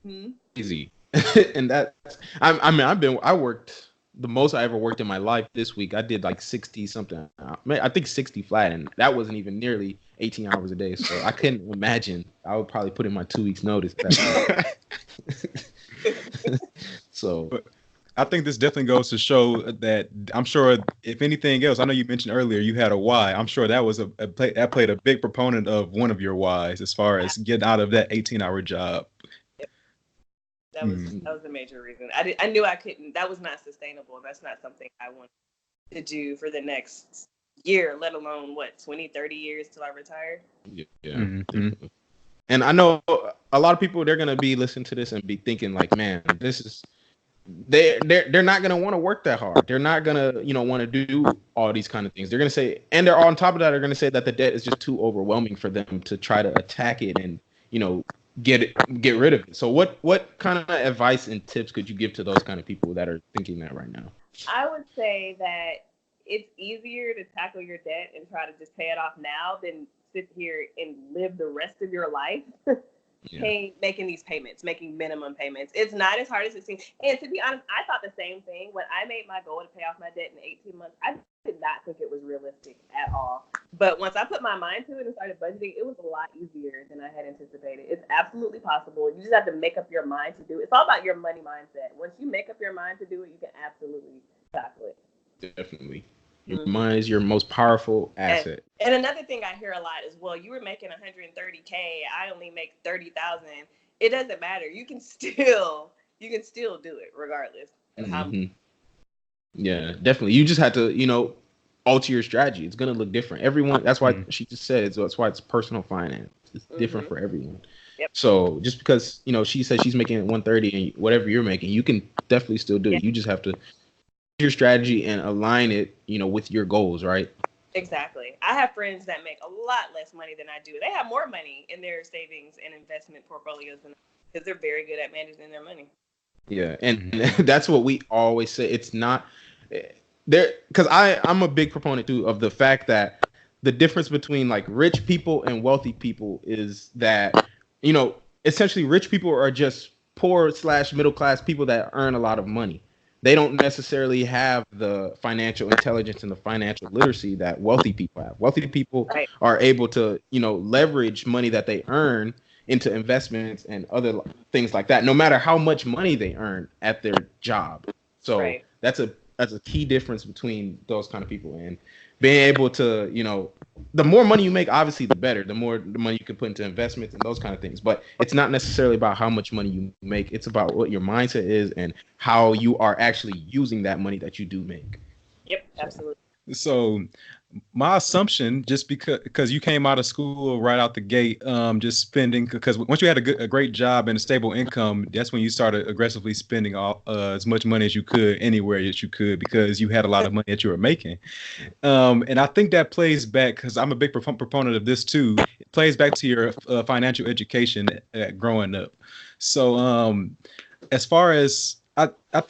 Speaker 4: Mm-hmm.
Speaker 2: Easy. And that, I worked the most I ever worked in my life this week. I did 60 something. I think 60 flat, and that wasn't even nearly 18 hours a day. So I couldn't imagine. I would probably put in my 2 weeks notice. So
Speaker 3: I think this definitely goes to show that I'm sure if anything else, I know you mentioned earlier you had a why. I'm sure that was that played a big proponent of one of your whys as far as getting out of that 18-hour job.
Speaker 4: That was the major reason. I knew I couldn't. That was not sustainable. That's not something I wanted to do for the next year, let alone 20, 30 years till I retire.
Speaker 2: Yeah. Mm-hmm. And I know a lot of people, they're gonna be listening to this and be thinking like, man, this is they're not gonna want to work that hard. They're not gonna want to do all these kind of things. They're gonna say, and they're on top of that, they're gonna say that the debt is just too overwhelming for them to try to attack it and get rid of it. So what kind of advice and tips could you give to those kind of people that are thinking that right now?
Speaker 4: I would say that it's easier to tackle your debt and try to just pay it off now than sit here and live the rest of your life making these payments, making minimum payments. It's not as hard as it seems. And to be honest, I thought the same thing when I made my goal to pay off my debt in 18 months. I did not think it was realistic at all. But once I put my mind to it and started budgeting, it was a lot easier than I had anticipated. It's absolutely possible. You just have to make up your mind to do it. It's all about your money mindset. Once you make up your mind to do it, you can absolutely tackle it.
Speaker 2: Definitely. Your mind is your most powerful asset.
Speaker 4: And another thing I hear a lot is, well, you were making $130K. I only make $30,000. It doesn't matter. You can still do it regardless.
Speaker 2: Yeah, definitely. You just have to, alter your strategy. It's gonna look different. Everyone. That's why she just said. So that's why it's personal finance. It's different for everyone.
Speaker 4: Yep.
Speaker 2: So just because she said she's making 130 and whatever you're making, you can definitely still do it. You just have to your strategy and align it, with your goals, right?
Speaker 4: Exactly. I have friends that make a lot less money than I do. They have more money in their savings and investment portfolios than because they're very good at managing their money.
Speaker 2: Yeah, and that's what we always say. It's not there because I'm a big proponent too of the fact that the difference between like rich people and wealthy people is that essentially rich people are just poor / middle class people that earn a lot of money. They don't necessarily have the financial intelligence and the financial literacy that wealthy people have. Wealthy people are able to, leverage money that they earn into investments and other things like that, no matter how much money they earn at their job. So that's a key difference between those kind of people. And being able to, the more money you make, obviously, the better. The more the money you can put into investments and those kind of things. But it's not necessarily about how much money you make. It's about what your mindset is and how you are actually using that money that you do make.
Speaker 4: Yep, absolutely.
Speaker 3: So my assumption, just because you came out of school right out the gate, just spending, because once you had a great job and a stable income, that's when you started aggressively spending as much money as you could anywhere that you could, because you had a lot of money that you were making. And I think that plays back, because I'm a big proponent of this too. It plays back to your financial education growing up. So as far as I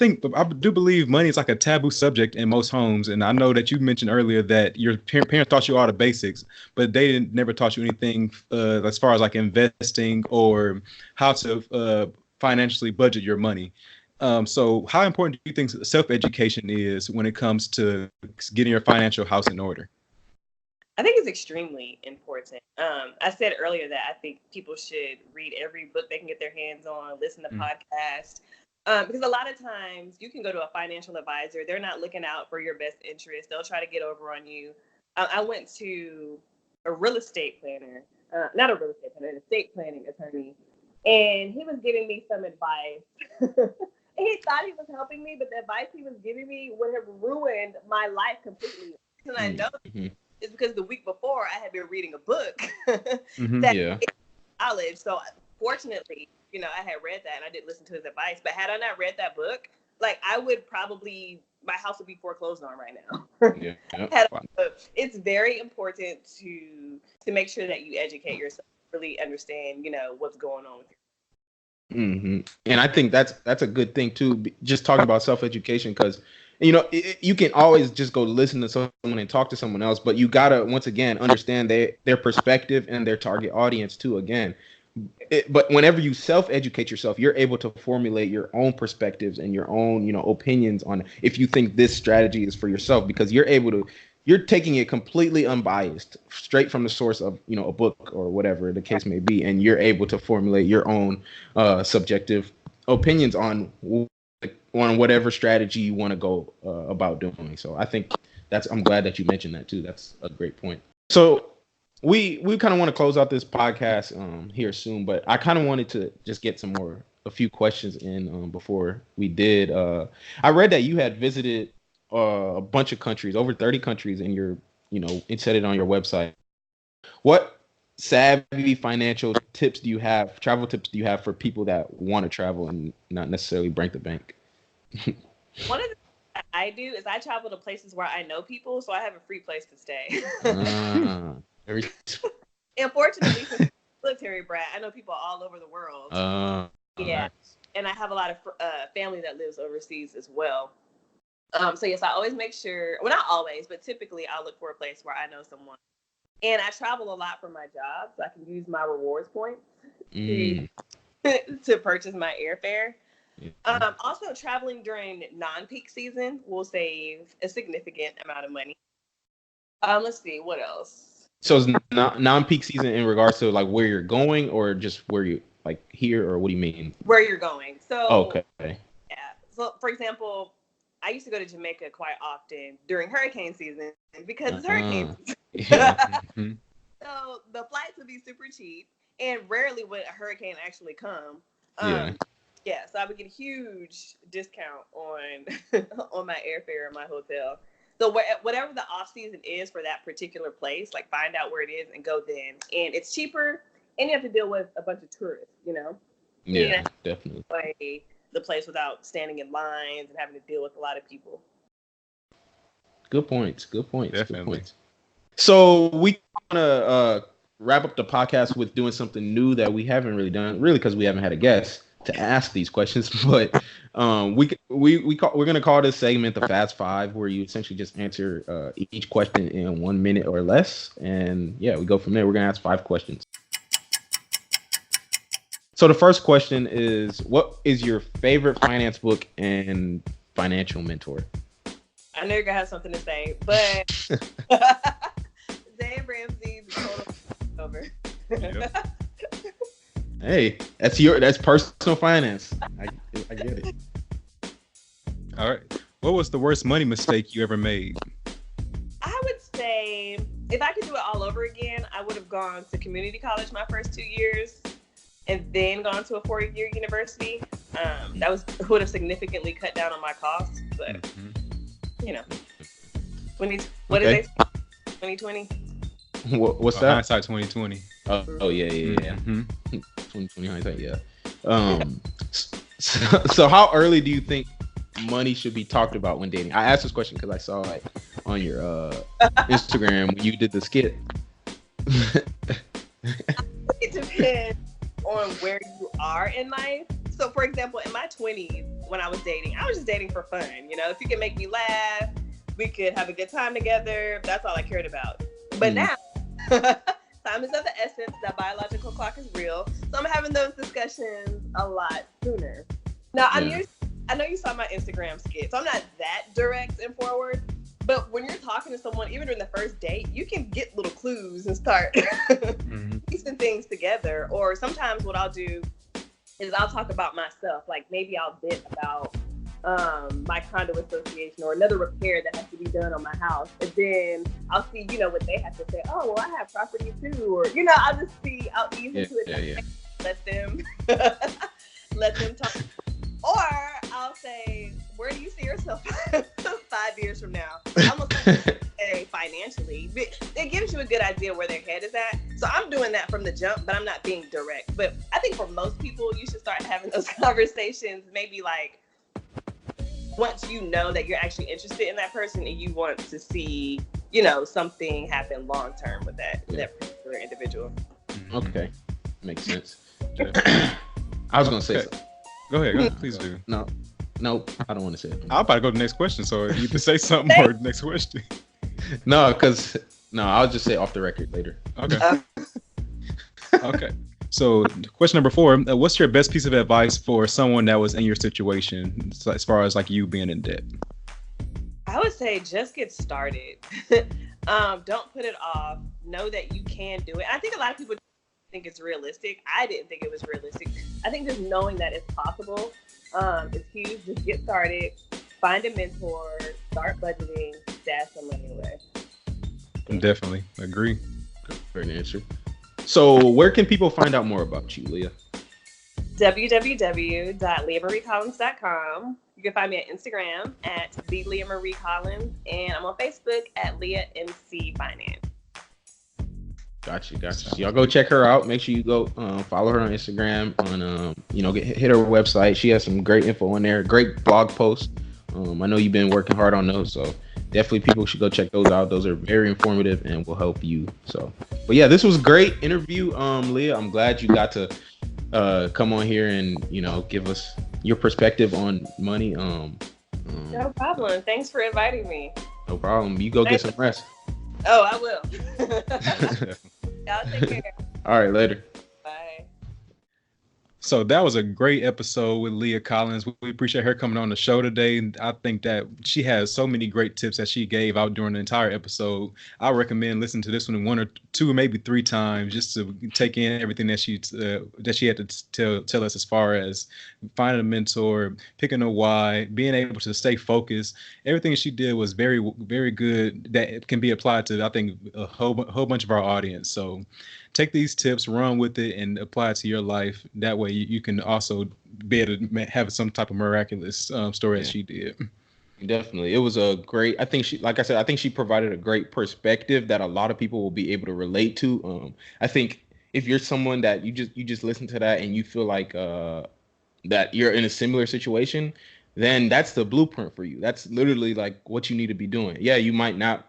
Speaker 3: do believe money is like a taboo subject in most homes. And I know that you mentioned earlier that your parents taught you all the basics, but they never taught you anything as far as like investing or how to financially budget your money. So how important do you think self-education is when it comes to getting your financial house in order?
Speaker 4: I think it's extremely important. I said earlier that I think people should read every book they can get their hands on, listen to podcasts. Because a lot of times you can go to a financial advisor. They're not looking out for your best interest. They'll try to get over on you. I went to a real estate planner, not a real estate planner, an estate planning attorney. And he was giving me some advice. He thought he was helping me, but the advice he was giving me would have ruined my life completely. And I know it's because the week before I had been reading a book college. So fortunately, I had read that and I didn't listen to his advice. But had I not read that book, I would probably, my house would be foreclosed on right now. It's very important to make sure that you educate yourself, really understand, what's going on with you.
Speaker 2: And I think that's a good thing too. Just talking about self-education, because you can always just go listen to someone and talk to someone else, but you gotta once again understand their perspective and their target audience too. Again. But whenever you self-educate yourself, you're able to formulate your own perspectives and your own, opinions on if you think this strategy is for yourself, because you're able to, you're taking it completely unbiased, straight from the source of, you know, a book or whatever the case may be, and you're able to formulate your own subjective opinions on whatever strategy you want to go about doing. So I think I'm glad that you mentioned that too. That's a great point. So we kind of want to close out this podcast here soon, but I kind of wanted to just get a few questions in before we did. I read that you had visited a bunch of countries, over 30 countries, and it said it on your website. What savvy financial tips do you have, travel tips do you have for people that want to travel and not necessarily break the bank?
Speaker 4: One of the things that I do is I travel to places where I know people, so I have a free place to stay. And fortunately, since I'm a military brat, I know people all over the world. Yeah, nice. And I have a lot of family that lives overseas as well. So yes, I always make sure, well, not always, but typically I'll look for a place where I know someone. And I travel a lot for my job, so I can use my rewards points to purchase my airfare. Also, traveling during non-peak season will save a significant amount of money. Let's see, what else?
Speaker 2: So it's non-peak season in regards to like where you're going, or just where you like here, or what do you mean? Where
Speaker 4: you're going. So
Speaker 2: okay.
Speaker 4: Yeah. So for example, I used to go to Jamaica quite often during hurricane season because it's hurricane season. So the flights would be super cheap, and rarely would a hurricane actually come. Yeah, so I would get a huge discount on my airfare and my hotel. So whatever the off season is for that particular place, like find out where it is and go then. And it's cheaper, and you have to deal with a bunch of tourists, you know?
Speaker 2: Yeah, definitely.
Speaker 4: Play the place without standing in lines and having to deal with a lot of people.
Speaker 2: Good points.
Speaker 3: Definitely.
Speaker 2: Good points. So we want to wrap up the podcast with doing something new that we haven't really done, really because we haven't had a guest to ask these questions. But we're gonna call this segment the Fast Five, where you essentially just answer each question in 1 minute or less, and yeah, we go from there. We're gonna ask 5 questions. So the first question is, what is your favorite finance book and financial mentor?
Speaker 4: I know you're gonna have something to say, but Dave Ramsey's Total Over.
Speaker 3: Yep.
Speaker 2: Hey, that's personal finance. I get it.
Speaker 3: All right. What was the worst money mistake you ever made?
Speaker 4: I would say if I could do it all over again, I would have gone to community college my first 2 years and then gone to a 4-year university. That would have significantly cut down on my costs, but you know, what is it? 2020?
Speaker 2: What's that?
Speaker 3: Hindsight 2020.
Speaker 2: Oh yeah. 2020 hindsight, yeah. So how early do you think money should be talked about when dating? I asked this question because I saw it on your Instagram when you did the skit.
Speaker 4: It depends on where you are in life. So for example, in my 20s, when I was dating, I was just dating for fun. You know, if you could make me laugh, we could have a good time together. That's all I cared about. But now, time is of the essence. That biological clock is real. So I'm having those discussions a lot sooner. Now, I know you saw my Instagram skit, so I'm not that direct and forward. But when you're talking to someone, even during the first date, you can get little clues and start piecing things together. Or sometimes what I'll do is I'll talk about myself. Like maybe I'll vent about my condo association or another repair that has to be done on my house. And then I'll see, what they have to say. Oh, well, I have property too. Or, I'll ease into it. Let them talk. Or I'll say, where do you see yourself 5 years from now? I'm going to say financially. It gives you a good idea where their head is at. So I'm doing that from the jump, but I'm not being direct. But I think for most people, you should start having those conversations maybe like once you know that you're actually interested in that person and you want to see, something happen long term with that particular individual.
Speaker 2: Okay. Makes sense. I was going to say something.
Speaker 3: Go ahead. Please do.
Speaker 2: No, I don't want to say it.
Speaker 3: I'm about to go to the next question, so you either say something or the next question.
Speaker 2: No, I'll just say off the record later.
Speaker 3: Okay. Okay. So question number 4, what's your best piece of advice for someone that was in your situation as far as like you being in debt?
Speaker 4: I would say just get started. Don't put it off. Know that you can do it. I think a lot of people think it's realistic. I didn't think it was realistic. I think just knowing that it's possible is huge. Just get started. Find a mentor. Start budgeting. Stash some money away.
Speaker 3: Definitely agree.
Speaker 2: Great answer. So where can people find out more about you, Leah?
Speaker 4: www.leahmariecollins.com. You can find me on Instagram at the Leah Marie Collins, and I'm on Facebook at Leah MC Finance.
Speaker 2: Gotcha. So y'all go check her out. Make sure you go follow her on Instagram. On hit her website. She has some great info on there. Great blog posts. I know you've been working hard on those, so definitely people should go check those out. Those are very informative and will help you. So, but yeah, this was a great interview, Leah. I'm glad you got to come on here and give us your perspective on money.
Speaker 4: No problem. Thanks for inviting me.
Speaker 2: No problem. You go get some rest.
Speaker 4: Oh, I will. Y'all take care.
Speaker 2: All right, later.
Speaker 4: Bye.
Speaker 3: So that was a great episode with Leah Collins. We appreciate her coming on the show today. I think that she has so many great tips that she gave out during the entire episode. I recommend listening to this one 1 or 2 or maybe 3 times just to take in everything that she had to tell us as far as finding a mentor, picking a why, being able to stay focused. Everything she did was very, very good that can be applied to, I think, a whole bunch of our audience. So take these tips, run with it, and apply it to your life. That way you can also be able to have some type of miraculous story as she did.
Speaker 2: Definitely. It was a great, I think she provided a great perspective that a lot of people will be able to relate to. I think if you're someone that you just listen to that and you feel like that you're in a similar situation, then that's the blueprint for you. That's literally like what you need to be doing. Yeah, you might not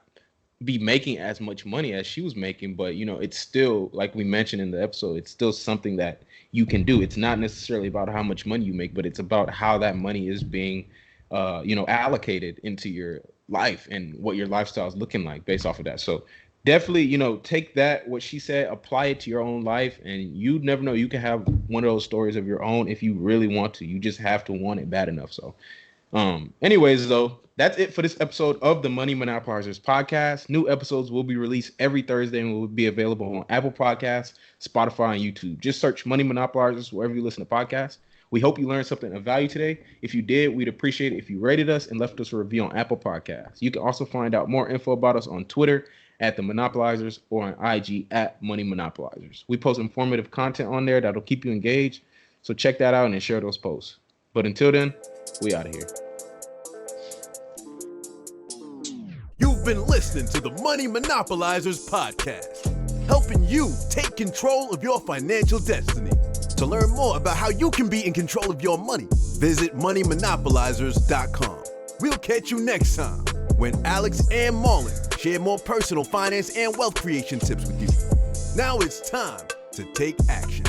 Speaker 2: be making as much money as she was making, but it's still, like we mentioned in the episode, it's still something that you can do. It's not necessarily about how much money you make, but it's about how that money is being allocated into your life and what your lifestyle is looking like based off of that. So definitely, take that, what she said, apply it to your own life, and you never know, you can have one of those stories of your own if you really want to. You just have to want it bad enough. So anyways, though, that's it for this episode of the Money Monopolizers Podcast. New episodes will be released every Thursday and will be available on Apple Podcasts, Spotify, and YouTube. Just search Money Monopolizers wherever you listen to podcasts. We hope you learned something of value today. If you did, we'd appreciate it if you rated us and left us a review on Apple Podcasts. You can also find out more info about us on Twitter at the Monopolizers or on IG at Money Monopolizers. We post informative content on there that'll keep you engaged. So check that out and share those posts. But until then, we out of here.
Speaker 1: You've been listening to the Money Monopolizers Podcast, helping you take control of your financial destiny. To learn more about how you can be in control of your money, visit moneymonopolizers.com. We'll catch you next time when Alex and Marlon share more personal finance and wealth creation tips with you. Now it's time to take action.